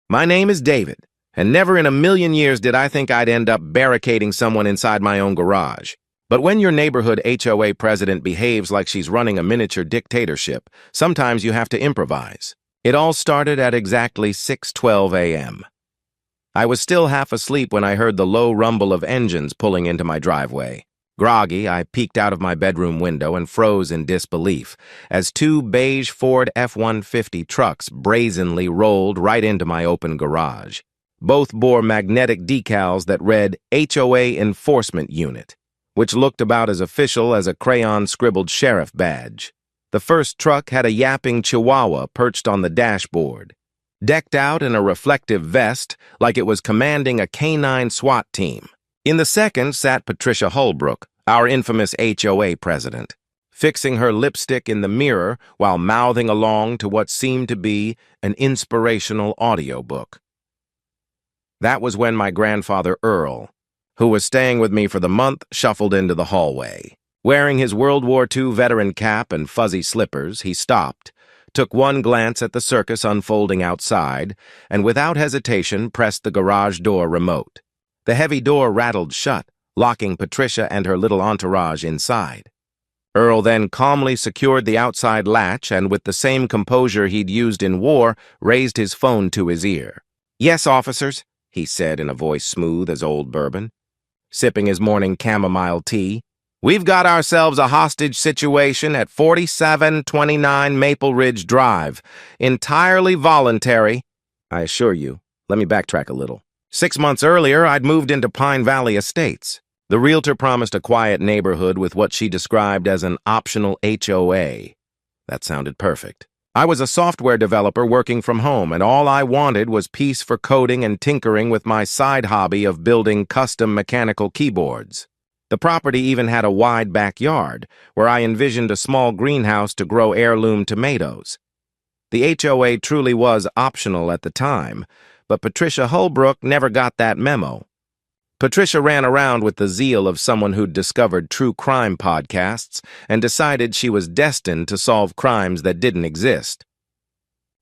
My name is David, and never in a million years did I think I'd end up barricading someone inside my own garage. But when your neighborhood HOA president behaves like she's running a miniature dictatorship, sometimes you have to improvise. It all started at exactly 6:12 a.m. I was still half asleep when I heard the low rumble of engines pulling into my driveway. Groggy, I peeked out of my bedroom window and froze in disbelief as two beige Ford F-150 trucks brazenly rolled right into my open garage. Both bore magnetic decals that read HOA Enforcement Unit, which looked about as official as a crayon-scribbled sheriff badge. The first truck had a yapping chihuahua perched on the dashboard, decked out in a reflective vest like it was commanding a canine SWAT team. In the second sat Patricia Holbrook, our infamous HOA president, fixing her lipstick in the mirror while mouthing along to what seemed to be an inspirational audiobook. That was when my grandfather Earl, who was staying with me for the month, shuffled into the hallway. Wearing his World War II veteran cap and fuzzy slippers, he stopped, took one glance at the circus unfolding outside, and without hesitation pressed the garage door remote. The heavy door rattled shut, locking Patricia and her little entourage inside. Earl then calmly secured the outside latch and, with the same composure he'd used in war, raised his phone to his ear. "Yes, officers," he said in a voice smooth as old bourbon, sipping his morning chamomile tea. "We've got ourselves a hostage situation at 4729 Maple Ridge Drive. Entirely voluntary, I assure you." Let me backtrack a little. 6 months earlier, I'd moved into Pine Valley Estates. The realtor promised a quiet neighborhood with what she described as an optional HOA. That sounded perfect. I was a software developer working from home, and all I wanted was peace for coding and tinkering with my side hobby of building custom mechanical keyboards. The property even had a wide backyard, where I envisioned a small greenhouse to grow heirloom tomatoes. The HOA truly was optional at the time, but Patricia Holbrook never got that memo. Patricia ran around with the zeal of someone who'd discovered true crime podcasts and decided she was destined to solve crimes that didn't exist.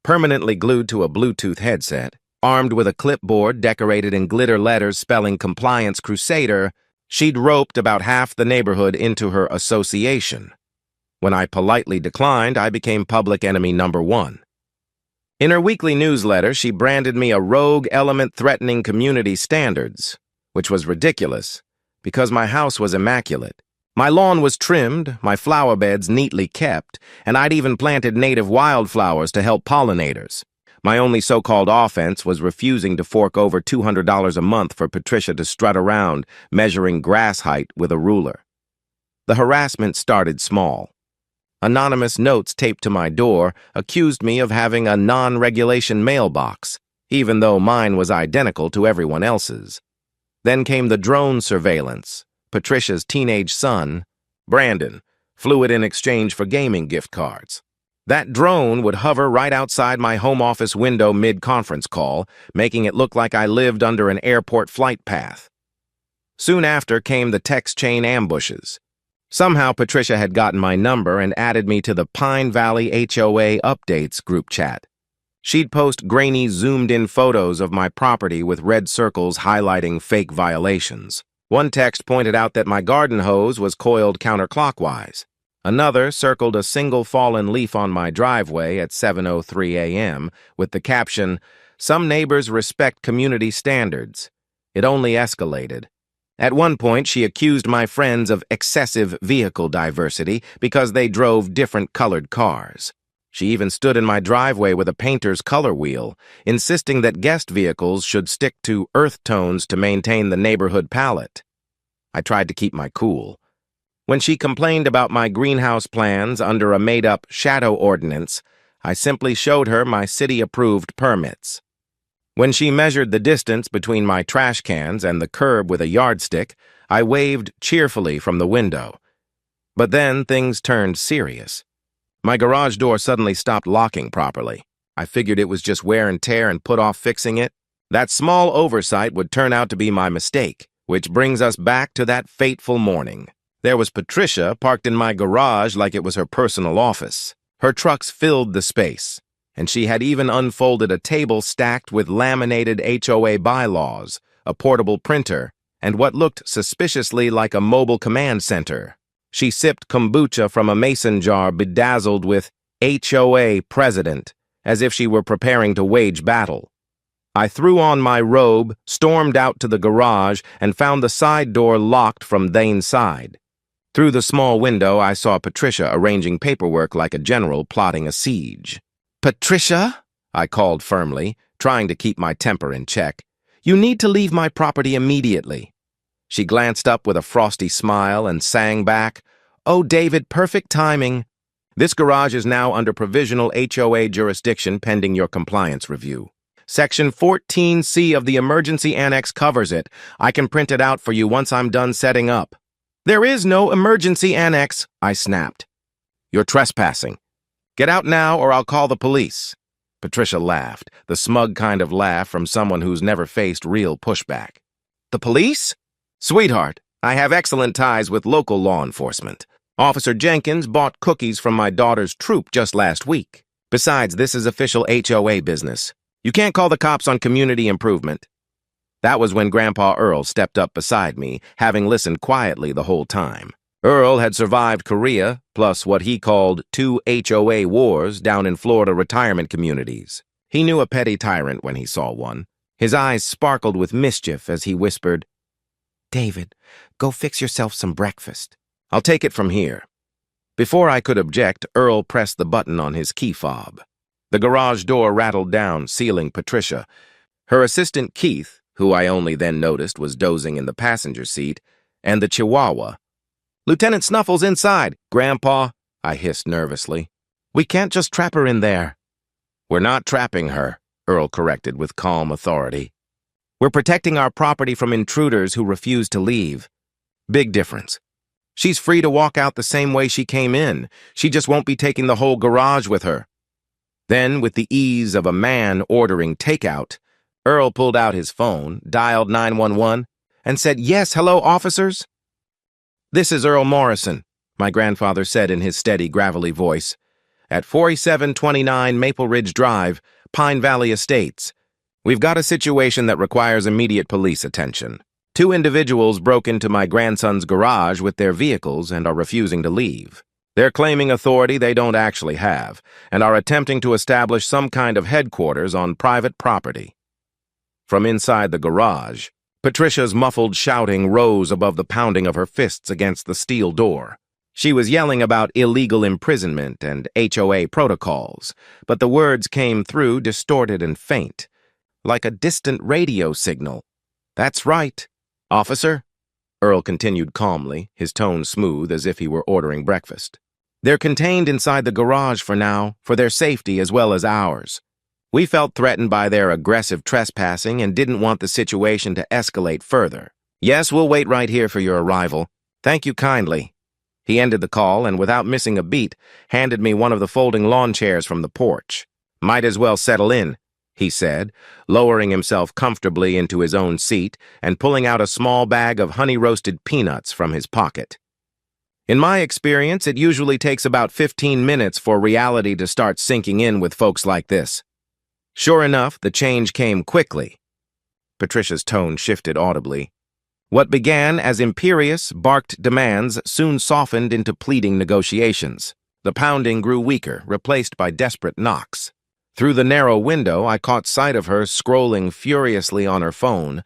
Permanently glued to a Bluetooth headset, armed with a clipboard decorated in glitter letters spelling Compliance Crusader, she'd roped about half the neighborhood into her association. When I politely declined, I became public enemy number one. In her weekly newsletter, she branded me a rogue element threatening community standards, which was ridiculous, because my house was immaculate. My lawn was trimmed, my flower beds neatly kept, and I'd even planted native wildflowers to help pollinators. My only so-called offense was refusing to fork over $200 a month for Patricia to strut around, measuring grass height with a ruler. The harassment started small. Anonymous notes taped to my door accused me of having a non-regulation mailbox, even though mine was identical to everyone else's. Then came the drone surveillance. Patricia's teenage son, Brandon, flew it in exchange for gaming gift cards. That drone would hover right outside my home office window mid-conference call, making it look like I lived under an airport flight path. Soon after came the text chain ambushes. Somehow Patricia had gotten my number and added me to the Pine Valley HOA Updates group chat. She'd post grainy, zoomed-in photos of my property with red circles highlighting fake violations. One text pointed out that my garden hose was coiled counterclockwise. Another circled a single fallen leaf on my driveway at 7:03 a.m. with the caption, "Some neighbors respect community standards." It only escalated. At one point, she accused my friends of excessive vehicle diversity because they drove different colored cars. She even stood in my driveway with a painter's color wheel, insisting that guest vehicles should stick to earth tones to maintain the neighborhood palette. I tried to keep my cool. When she complained about my greenhouse plans under a made-up shadow ordinance, I simply showed her my city-approved permits. When she measured the distance between my trash cans and the curb with a yardstick, I waved cheerfully from the window. But then things turned serious. My garage door suddenly stopped locking properly. I figured it was just wear and tear and put off fixing it. That small oversight would turn out to be my mistake, which brings us back to that fateful morning. There was Patricia parked in my garage like it was her personal office. Her trucks filled the space. and she had even unfolded a table stacked with laminated HOA bylaws, a portable printer, and what looked suspiciously like a mobile command center. She sipped kombucha from a mason jar bedazzled with HOA President, as if she were preparing to wage battle. I threw on my robe, stormed out to the garage, and found the side door locked from the inside. Through the small window, I saw Patricia arranging paperwork like a general plotting a siege. "Patricia," I called firmly, trying to keep my temper in check, "you need to leave my property immediately." She glanced up with a frosty smile and sang back, "Oh, David, perfect timing. This garage is now under provisional HOA jurisdiction pending your compliance review. Section 14C of the Emergency Annex covers it. I can print it out for you once I'm done setting up." "There is no emergency annex," I snapped. "You're trespassing. Get out now or I'll call the police." Patricia laughed, the smug kind of laugh from someone who's never faced real pushback. "The police? Sweetheart, I have excellent ties with local law enforcement. Officer Jenkins bought cookies from my daughter's troop just last week. Besides, this is official HOA business. You can't call the cops on community improvement." That was when Grandpa Earl stepped up beside me, having listened quietly the whole time. Earl had survived Korea, plus what he called 2 HOA wars down in Florida retirement communities. He knew a petty tyrant when he saw one. His eyes sparkled with mischief as he whispered, "David, go fix yourself some breakfast. I'll take it from here." Before I could object, Earl pressed the button on his key fob. The garage door rattled down, sealing Patricia. Her assistant Keith, who I only then noticed was dozing in the passenger seat, and the Chihuahua. "Lieutenant Snuffles inside, Grandpa," I hissed nervously. "We can't just trap her in there." "We're not trapping her," Earl corrected with calm authority. "We're protecting our property from intruders who refuse to leave. Big difference. She's free to walk out the same way she came in. She just won't be taking the whole garage with her." Then, with the ease of a man ordering takeout, Earl pulled out his phone, dialed 911, and said, "Yes, hello, officers?" "This is Earl Morrison," my grandfather said in his steady, gravelly voice, "at 4729 Maple Ridge Drive, Pine Valley Estates. We've got a situation that requires immediate police attention. 2 individuals broke into my grandson's garage with their vehicles and are refusing to leave. They're claiming authority they don't actually have, and are attempting to establish some kind of headquarters on private property." From inside the garage, Patricia's muffled shouting rose above the pounding of her fists against the steel door. She was yelling about illegal imprisonment and HOA protocols, but the words came through distorted and faint, like a distant radio signal. "That's right, officer," Earl continued calmly, his tone smooth as if he were ordering breakfast. "They're contained inside the garage for now, for their safety as well as ours. We felt threatened by their aggressive trespassing and didn't want the situation to escalate further. Yes, we'll wait right here for your arrival. Thank you kindly." He ended the call and, without missing a beat, handed me one of the folding lawn chairs from the porch. "Might as well settle in," he said, lowering himself comfortably into his own seat and pulling out a small bag of honey-roasted peanuts from his pocket. In my experience, it usually takes about 15 minutes for reality to start sinking in with folks like this. Sure enough, the change came quickly. Patricia's tone shifted audibly. What began as imperious, barked demands soon softened into pleading negotiations. The pounding grew weaker, replaced by desperate knocks. Through the narrow window, I caught sight of her scrolling furiously on her phone,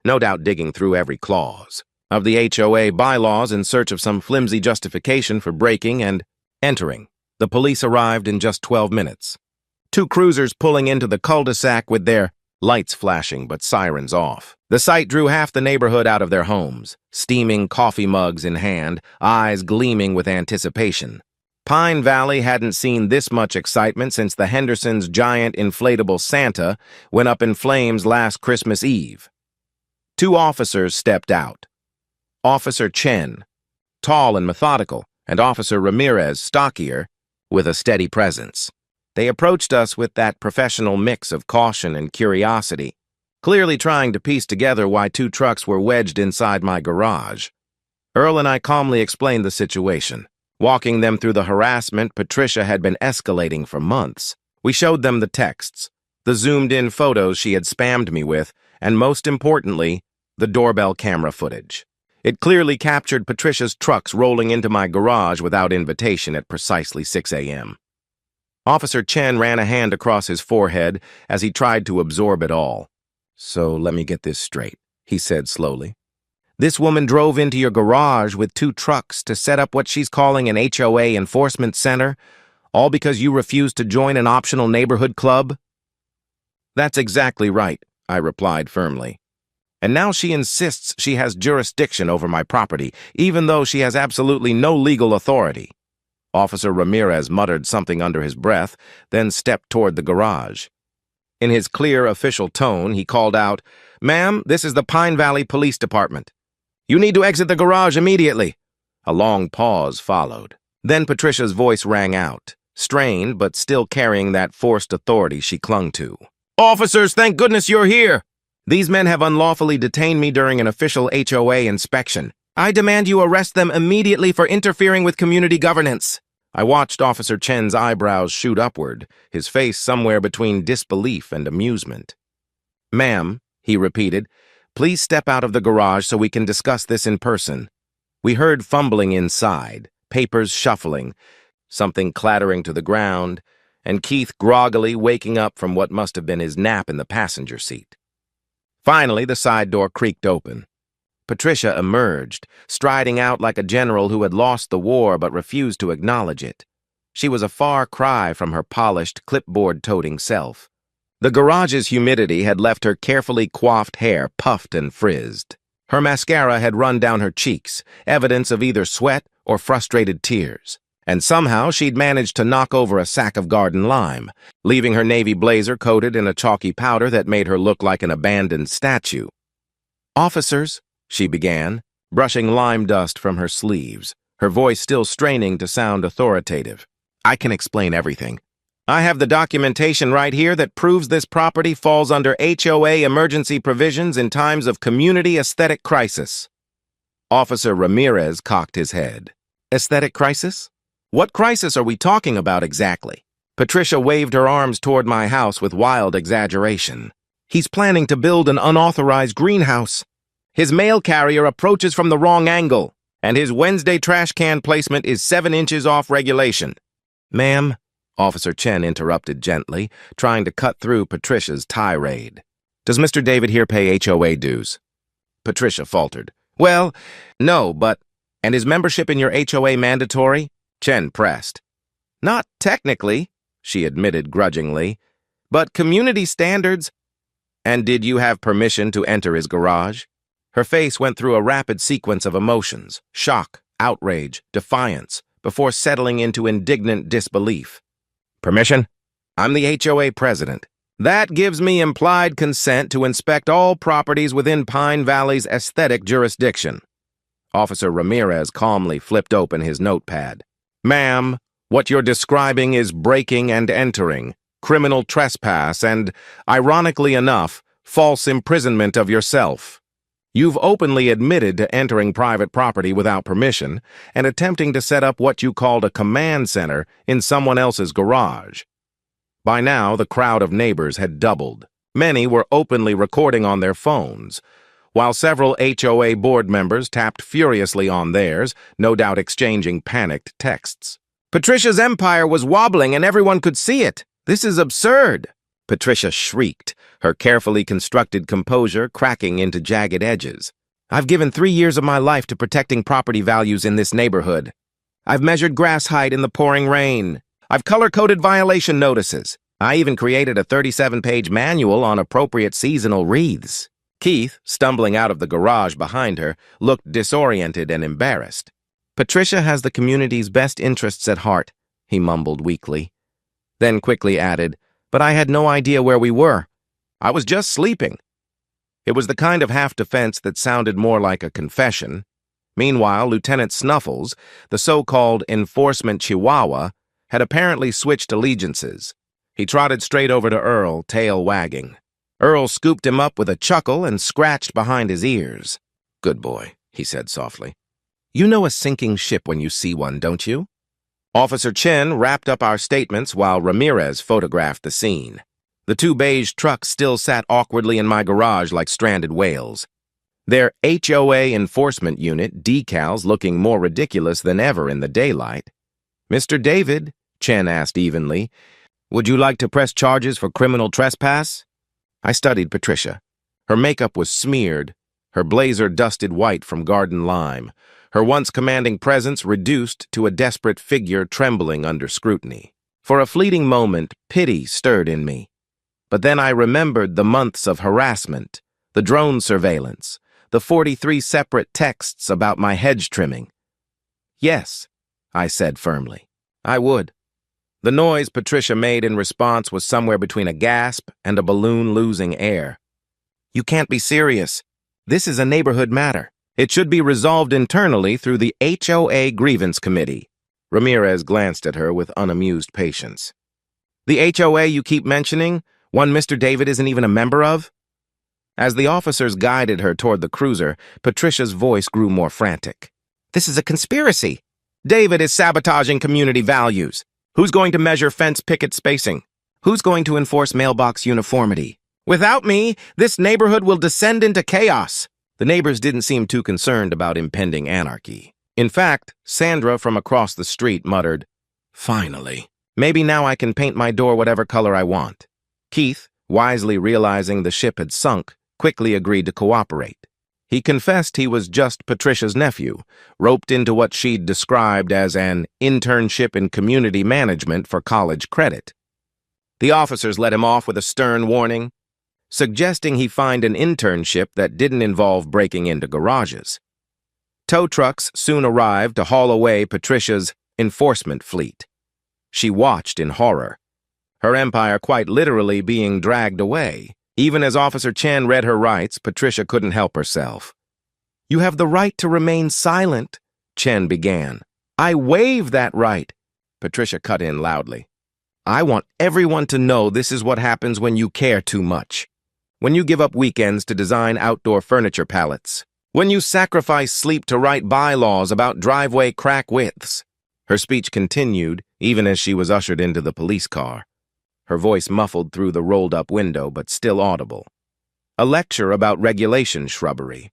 no doubt digging through every clause of the HOA bylaws in search of some flimsy justification for breaking and entering. The police arrived in just 12 minutes. 2 cruisers pulling into the cul-de-sac with their lights flashing but sirens off. The sight drew half the neighborhood out of their homes, steaming coffee mugs in hand, eyes gleaming with anticipation. Pine Valley hadn't seen this much excitement since the Hendersons' giant inflatable Santa went up in flames last Christmas Eve. 2 officers stepped out. Officer Chen, tall and methodical, and Officer Ramirez, stockier, with a steady presence. They approached us with that professional mix of caution and curiosity, clearly trying to piece together why 2 trucks were wedged inside my garage. Earl and I calmly explained the situation, walking them through the harassment Patricia had been escalating for months. We showed them the texts, the zoomed-in photos she had spammed me with, and most importantly, the doorbell camera footage. It clearly captured Patricia's trucks rolling into my garage without invitation at precisely 6 a.m. Officer Chen ran a hand across his forehead as he tried to absorb it all. "So let me get this straight," he said slowly. "This woman drove into your garage with 2 trucks to set up what she's calling an HOA enforcement center, all because you refused to join an optional neighborhood club?" "That's exactly right," I replied firmly. "And now she insists she has jurisdiction over my property, even though she has absolutely no legal authority." Officer Ramirez muttered something under his breath, then stepped toward the garage. In his clear official tone, he called out, "Ma'am, this is the Pine Valley Police Department. You need to exit the garage immediately." A long pause followed. Then Patricia's voice rang out, strained but still carrying that forced authority she clung to. "Officers, thank goodness you're here! These men have unlawfully detained me during an official HOA inspection. I demand you arrest them immediately for interfering with community governance." I watched Officer Chen's eyebrows shoot upward, his face somewhere between disbelief and amusement. "Ma'am," he repeated, "please step out of the garage so we can discuss this in person." We heard fumbling inside, papers shuffling, something clattering to the ground, and Keith groggily waking up from what must have been his nap in the passenger seat. Finally, the side door creaked open. Patricia emerged, striding out like a general who had lost the war but refused to acknowledge it. She was a far cry from her polished, clipboard-toting self. The garage's humidity had left her carefully coiffed hair puffed and frizzed. Her mascara had run down her cheeks, evidence of either sweat or frustrated tears. And somehow she'd managed to knock over a sack of garden lime, leaving her navy blazer coated in a chalky powder that made her look like an abandoned statue. "Officers," she began, brushing lime dust from her sleeves, her voice still straining to sound authoritative. "I can explain everything. I have the documentation right here that proves this property falls under HOA emergency provisions in times of community aesthetic crisis." Officer Ramirez cocked his head. "Aesthetic crisis? What crisis are we talking about exactly?" Patricia waved her arms toward my house with wild exaggeration. "He's planning to build an unauthorized greenhouse. His mail carrier approaches from the wrong angle, and his Wednesday trash can placement is 7 inches off regulation." "Ma'am," Officer Chen interrupted gently, trying to cut through Patricia's tirade. "Does Mr. David here pay HOA dues?" Patricia faltered. "Well, no, but—" "And is membership in your HOA mandatory?" Chen pressed. "Not technically," she admitted grudgingly, "but community standards—" "And did you have permission to enter his garage?" Her face went through a rapid sequence of emotions, shock, outrage, defiance, before settling into indignant disbelief. "Permission? I'm the HOA president. That gives me implied consent to inspect all properties within Pine Valley's aesthetic jurisdiction." Officer Ramirez calmly flipped open his notepad. "Ma'am, what you're describing is breaking and entering, criminal trespass, and, ironically enough, false imprisonment of yourself. You've openly admitted to entering private property without permission and attempting to set up what you called a command center in someone else's garage." By now, the crowd of neighbors had doubled. Many were openly recording on their phones, while several HOA board members tapped furiously on theirs, no doubt exchanging panicked texts. "Patricia's empire was wobbling and everyone could see it. This is absurd!" Patricia shrieked, her carefully constructed composure cracking into jagged edges. "I've given 3 years of my life to protecting property values in this neighborhood. I've measured grass height in the pouring rain. I've color-coded violation notices. I even created a 37-page manual on appropriate seasonal wreaths." Keith, stumbling out of the garage behind her, looked disoriented and embarrassed. "Patricia has the community's best interests at heart," he mumbled weakly. Then quickly added, "But I had no idea where we were. I was just sleeping." It was the kind of half-defense that sounded more like a confession. Meanwhile, Lieutenant Snuffles, the so-called enforcement chihuahua, had apparently switched allegiances. He trotted straight over to Earl, tail wagging. Earl scooped him up with a chuckle and scratched behind his ears. "Good boy," he said softly. "You know a sinking ship when you see one, don't you?" Officer Chen wrapped up our statements while Ramirez photographed the scene. The two beige trucks still sat awkwardly in my garage like stranded whales. Their HOA enforcement unit decals looking more ridiculous than ever in the daylight. "Mr. David," Chen asked evenly, "would you like to press charges for criminal trespass?" I studied Patricia. Her makeup was smeared, her blazer dusted white from garden lime, her once commanding presence reduced to a desperate figure trembling under scrutiny. For a fleeting moment, pity stirred in me. But then I remembered the months of harassment, the drone surveillance, the 43 separate texts about my hedge trimming. "Yes," I said firmly, "I would." The noise Patricia made in response was somewhere between a gasp and a balloon losing air. "You can't be serious. This is a neighborhood matter. It should be resolved internally through the HOA Grievance Committee." Ramirez glanced at her with unamused patience. "The HOA you keep mentioning, one Mr. David isn't even a member of?" As the officers guided her toward the cruiser, Patricia's voice grew more frantic. "This is a conspiracy. David is sabotaging community values. Who's going to measure fence picket spacing? Who's going to enforce mailbox uniformity? Without me, this neighborhood will descend into chaos." The neighbors didn't seem too concerned about impending anarchy. In fact, Sandra from across the street muttered, "Finally. Maybe now I can paint my door whatever color I want." Keith, wisely realizing the ship had sunk, quickly agreed to cooperate. He confessed he was just Patricia's nephew, roped into what she'd described as an internship in community management for college credit. The officers let him off with a stern warning, suggesting he find an internship that didn't involve breaking into garages. Tow trucks soon arrived to haul away Patricia's enforcement fleet. She watched in horror, her empire quite literally being dragged away. Even as Officer Chen read her rights, Patricia couldn't help herself. "You have the right to remain silent," Chen began. "I waive that right," Patricia cut in loudly. "I want everyone to know this is what happens when you care too much. When you give up weekends to design outdoor furniture palettes. When you sacrifice sleep to write bylaws about driveway crack widths." Her speech continued, even as she was ushered into the police car. Her voice muffled through the rolled-up window, but still audible. A lecture about regulation shrubbery.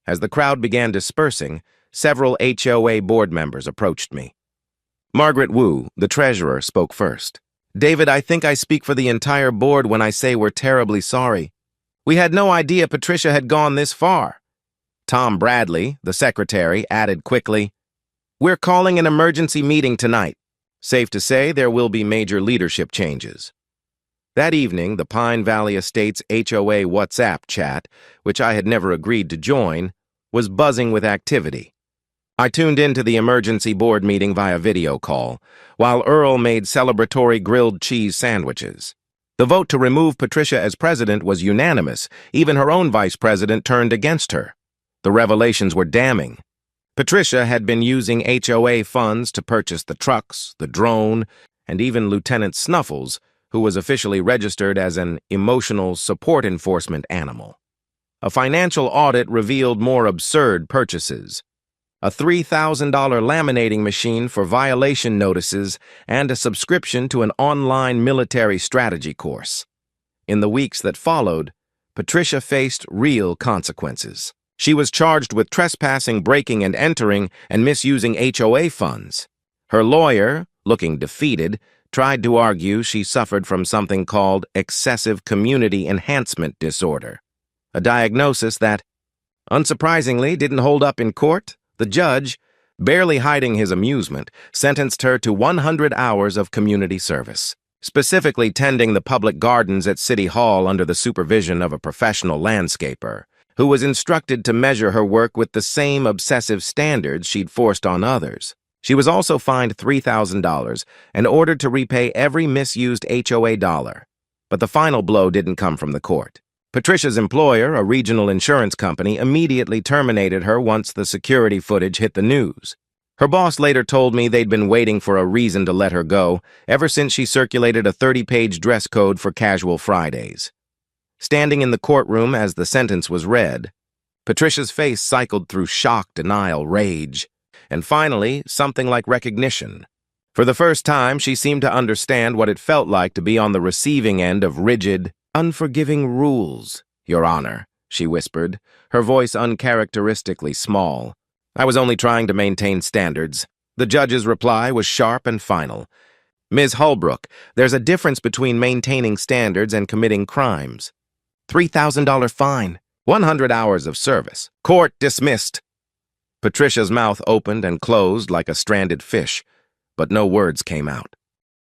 As the crowd began dispersing, several HOA board members approached me. Margaret Wu, the treasurer, spoke first. "David, I think I speak for the entire board when I say we're terribly sorry. We had no idea Patricia had gone this far." Tom Bradley, the secretary, added quickly, "We're calling an emergency meeting tonight. Safe to say there will be major leadership changes." That evening, the Pine Valley Estates HOA WhatsApp chat, which I had never agreed to join, was buzzing with activity. I tuned into the emergency board meeting via video call, while Earl made celebratory grilled cheese sandwiches. The vote to remove Patricia as president was unanimous. Even her own vice president turned against her. The revelations were damning. Patricia had been using HOA funds to purchase the trucks, the drone, and even Lieutenant Snuffles, who was officially registered as an emotional support enforcement animal. A financial audit revealed more absurd purchases. A $3,000 laminating machine for violation notices and a subscription to an online military strategy course. In the weeks that followed, Patricia faced real consequences. She was charged with trespassing, breaking and entering, and misusing HOA funds. Her lawyer, looking defeated, tried to argue she suffered from something called excessive community enhancement disorder, a diagnosis that, unsurprisingly, didn't hold up in court. The judge, barely hiding his amusement, sentenced her to 100 hours of community service, specifically tending the public gardens at City Hall under the supervision of a professional landscaper, who was instructed to measure her work with the same obsessive standards she'd forced on others. She was also fined $3,000 and ordered to repay every misused HOA dollar. But the final blow didn't come from the court. Patricia's employer, a regional insurance company, immediately terminated her once the security footage hit the news. Her boss later told me they'd been waiting for a reason to let her go ever since she circulated a 30-page dress code for casual Fridays. Standing in the courtroom as the sentence was read, Patricia's face cycled through shock, denial, rage, and finally, something like recognition. For the first time, she seemed to understand what it felt like to be on the receiving end of rigid, unforgiving rules. "Your Honor," she whispered, her voice uncharacteristically small. "I was only trying to maintain standards." The judge's reply was sharp and final. "Ms. Holbrook, there's a difference between maintaining standards and committing crimes. $3,000 fine, 100 hours of service. Court dismissed." Patricia's mouth opened and closed like a stranded fish, but no words came out.